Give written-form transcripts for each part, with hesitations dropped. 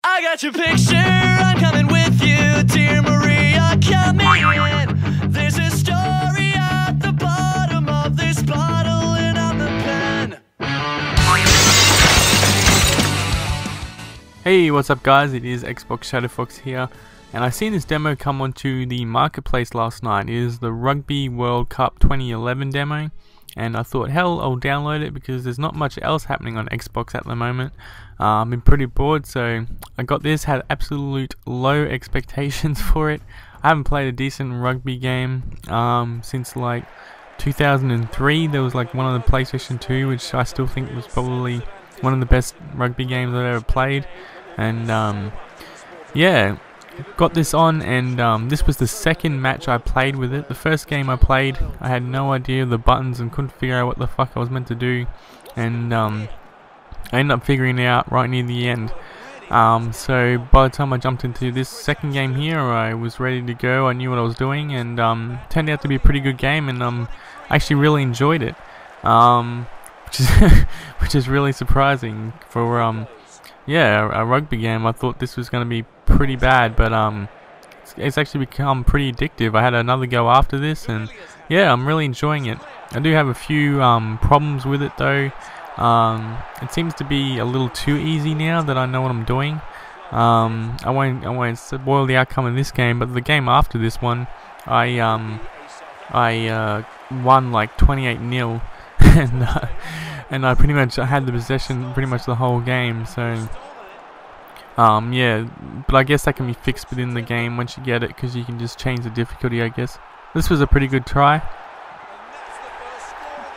I got your picture, I'm coming with you, dear Maria, come in. There's a story at the bottom of this bottle and I'm the pen. Hey, what's up guys, it is Xbox Shadow Fox here, and I seen this demo come onto the marketplace last night. It is the Rugby World Cup 2011 demo, and I thought, hell, I'll download it because there's not much else happening on Xbox at the moment. I've been pretty bored, so I got this, had absolute low expectations for it. I haven't played a decent rugby game since like 2003. There was like one on the PlayStation 2, which I still think was probably one of the best rugby games I've ever played. And yeah, got this on, and this was the second match I played with it. The first game I played, I had no idea the buttons and couldn't figure out what the fuck I was meant to do, and I ended up figuring it out right near the end. So by the time I jumped into this second game here, I was ready to go. I knew what I was doing, and turned out to be a pretty good game, and I actually really enjoyed it, which is really surprising for yeah, a rugby game. I thought this was going to be pretty bad, but it's actually become pretty addictive. I had another go after this, and yeah, I'm really enjoying it. I do have a few problems with it though. It seems to be a little too easy now that I know what I'm doing. I won't spoil the outcome of this game, but the game after this one, I won like 28-0, and I pretty much had the possession pretty much the whole game. So yeah, but I guess that can be fixed within the game once you get it, because you can just change the difficulty, I guess. This was a pretty good try.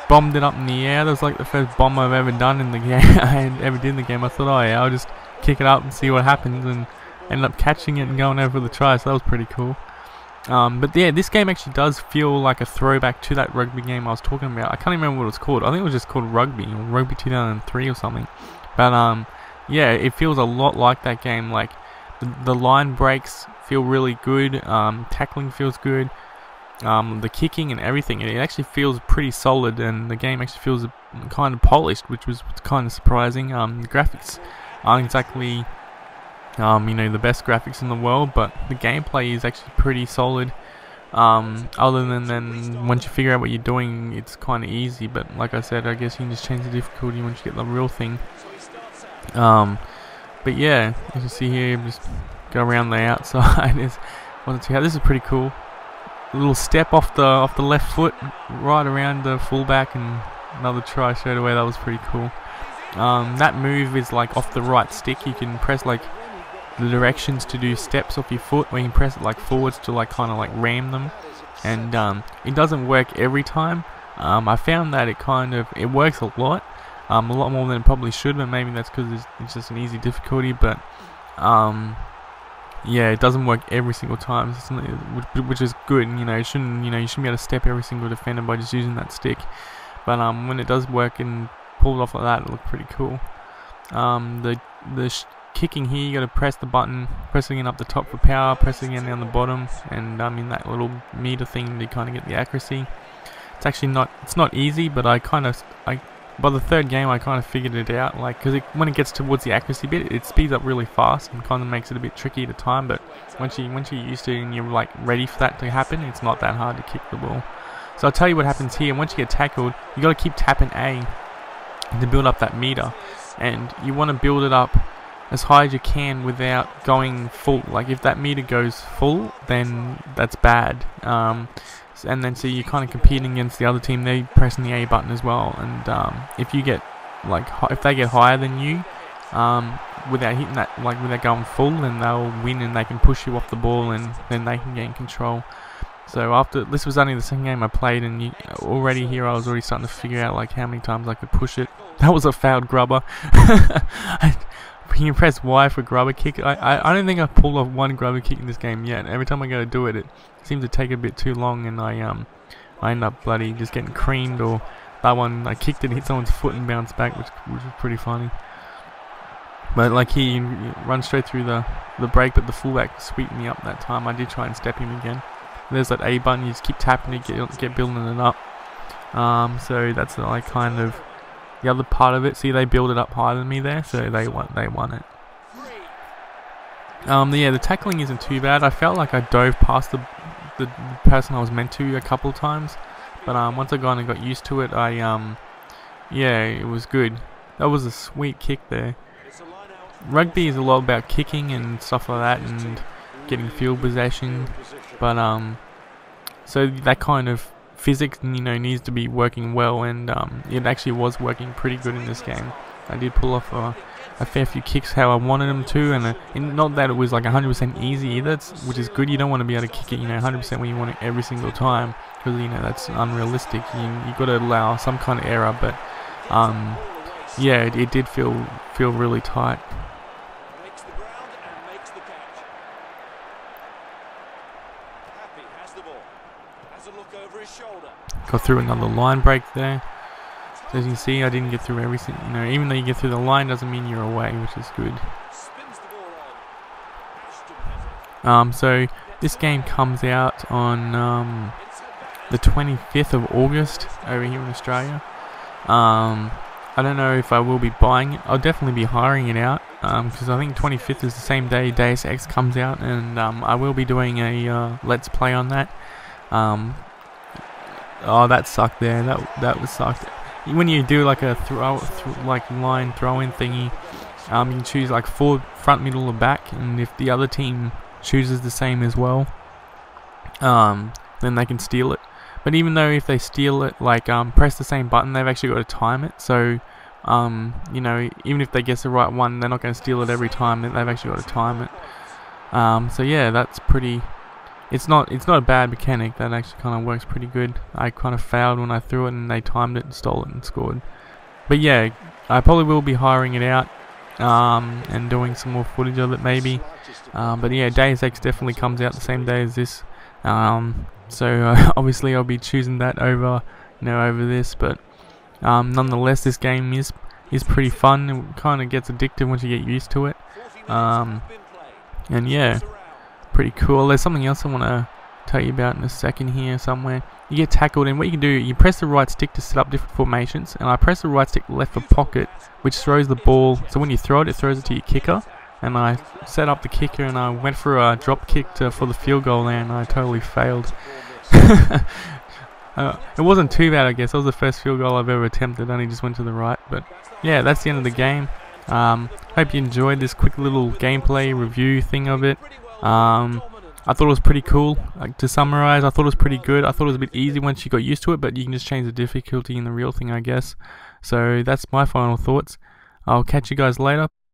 Bombed it up in the air. That was like the first bomb I've ever done in the game. I ever did in the game. I thought, oh yeah, I'll just kick it up and see what happens, and ended up catching it and going over the try. So that was pretty cool. But yeah, this game actually does feel like a throwback to that rugby game I was talking about. I can't even remember what it was called. I think it was just called Rugby, or Rugby 2003 or something. But yeah, it feels a lot like that game. Like the line breaks feel really good. Tackling feels good. The kicking and everything, it actually feels pretty solid, and the game actually feels kind of polished, which was kind of surprising. The graphics aren't exactly you know, the best graphics in the world, but the gameplay is actually pretty solid. Other than once you figure out what you're doing, it's kind of easy. But like I said, I guess you can just change the difficulty once you get the real thing. But yeah, as you see here, just go around the outside. This is pretty cool. A little step off the left foot, right around the fullback, and another try straight away. That was pretty cool. That move is like off the right stick. You can press like the directions to do steps off your foot, where you can press it like forwards to like kind of like ram them, and it doesn't work every time. I found that it works a lot more than it probably should, but maybe that's because it's just an easy difficulty. But yeah, it doesn't work every single time, which is good. You know, you shouldn't be able to step every single defender by just using that stick. But when it does work and pull it off like that, it looks pretty cool. The kicking here, you got to press the button, pressing it up the top for power, pressing it down the bottom, and in that little meter thing to kind of get the accuracy. It's actually not easy, but by the third game I kind of figured it out, like, because when it gets towards the accuracy bit, it speeds up really fast and kind of makes it a bit tricky to time. But once you're used to it and you're like ready for that to happen, it's not that hard to kick the ball. So I'll tell you what happens here. Once you get tackled, you got to keep tapping A to build up that meter, and you want to build it up as high as you can without going full. Like if that meter goes full, then that's bad. And then so you're kind of competing against the other team. They're pressing the A button as well, and if you get if they get higher than you without hitting that, like without going full, then they'll win and they can push you off the ball, and then they can gain control. So after this was only the second game I played, and already here I was already starting to figure out like how many times I could push it. That was a fouled grubber. You can press Y for grubber kick. I don't think I've pulled off one grubber kick in this game yet. Every time I go to do it, it seems to take a bit too long, and I end up bloody just getting creamed. Or that one, I kicked it, hit someone's foot and bounced back, which was pretty funny. But like here, you run straight through the break, but the fullback sweeped me up that time. I did try and step him again. There's that A button. You just keep tapping it, get building it up. So that's like kind of the other part of it. See, they build it up higher than me there, so they won it. Yeah, the tackling isn't too bad. I felt like I dove past the person I was meant to a couple of times, but once I kind of got used to it, yeah, it was good. That was a sweet kick there. Rugby is a lot about kicking and stuff like that, and getting field possession, but so that kind of physics, needs to be working well, and it actually was working pretty good in this game. I did pull off a fair few kicks how I wanted them to, and not that it was like 100% easy either, which is good. You don't want to be able to kick it 100% when you want it every single time, because that's unrealistic. You got to allow some kind of error, but yeah, it did feel really tight. Got through another line break there. So as you can see, I didn't get through everything. Even though you get through the line doesn't mean you're away, which is good. So this game comes out on the 25th of August over here in Australia. I don't know if I will be buying it. I'll definitely be hiring it out, because I think 25th is the same day Deus Ex comes out, and I will be doing a Let's Play on that. Oh, that sucked there. That was sucked. When you do like a line throw-in thingy, you can choose like forward, front, middle, or back, and if the other team chooses the same as well, then they can steal it. But even though if they steal it, like press the same button, they've actually got to time it. So even if they guess the right one, they're not going to steal it every time. They've actually got to time it. So yeah, that's pretty. It's not a bad mechanic. That actually kind of works pretty good. I kind of failed when I threw it, and they timed it and stole it and scored. But yeah, I probably will be hiring it out and doing some more footage of it maybe. But yeah, Deus Ex definitely comes out the same day as this. So obviously I'll be choosing that over over this. But nonetheless, this game is pretty fun. It kind of gets addictive once you get used to it. And yeah, pretty cool. There's something else I want to tell you about in a second here somewhere. You get tackled, and what you can do, you press the right stick to set up different formations, and I press the right stick left for pocket, which throws the ball. So when you throw it, it throws it to your kicker. And I set up the kicker, and I went for a drop kick for the field goal there, and I totally failed. It wasn't too bad, I guess. That was the first field goal I've ever attempted. Only just went to the right. But yeah, that's the end of the game. Hope you enjoyed this quick little gameplay review thing of it. I thought it was pretty cool. To summarize, I thought it was pretty good. I thought it was a bit easy once you got used to it, but you can just change the difficulty in the real thing, I guess. So that's my final thoughts. I'll catch you guys later.